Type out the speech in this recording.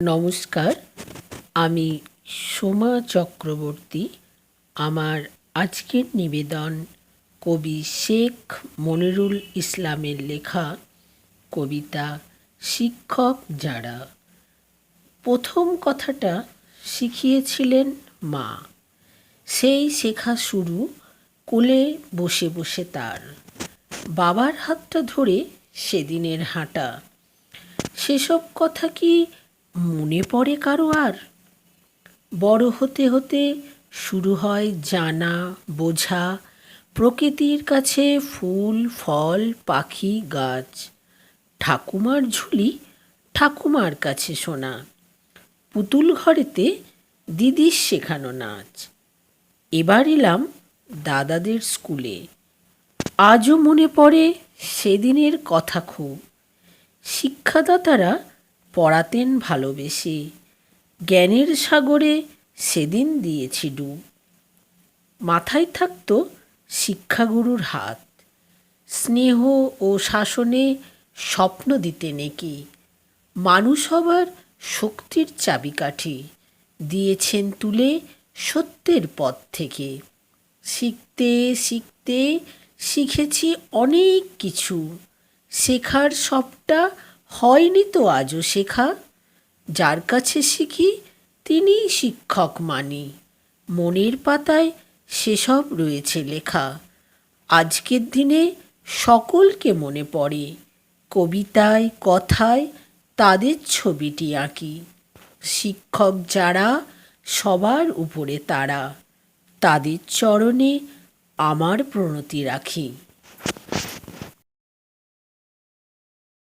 নমস্কার, আমি সোমা চক্রবর্তী। আমার আজকের নিবেদন কবি শেখ মনিরুল ইসলামের লেখা কবিতা শিক্ষক যারা। প্রথম কথাটা শিখিয়েছিলেন মা। সেই শেখা শুরু কোলে বসে বসে তার। বাবার হাতটা ধরে সেদিনের হাঁটা। সেসব কথা কি মনে পড়ে কারো আর? বড় হতে হতে শুরু হয় জানা বোঝা, প্রকৃতির কাছে ফুল ফল পাখি গাছ। ঠাকুমার ঝুলি ঠাকুমার কাছে শোনা, পুতুল ঘরেতে দিদির শেখানো নাচ। এবার এলাম দাদাদের স্কুলে। আজও মনে পড়ে সেদিনের কথা খুব। শিক্ষাদাতারা পড়াতেন ভালোবেসে, জ্ঞানের সাগরে সেদিন দিয়েছি ডুব। মাথায় থাকতো শিক্ষাগুরুর হাত, স্নেহ ও শাসনে স্বপ্ন দিতে নেকি। মানুষ হবার শক্তির চাবিকাঠি দিয়েছেন তুলে সত্যের পথ থেকে। শিখতে শিখতে শিখেছি অনেক কিছু, শেখার সবটা হয়নি তো আজও শেখা। যার কাছে শিখি তিনিই শিক্ষক মানি, মনের পাতায় সেসব রয়েছে লেখা। আজকের দিনে সকলকে মনে পড়ে, কবিতায় কথায় তাদের ছবিটি আঁকি। শিক্ষক যারা সবার উপরে তারা, তাদের চরণে আমার প্রণতি রাখি।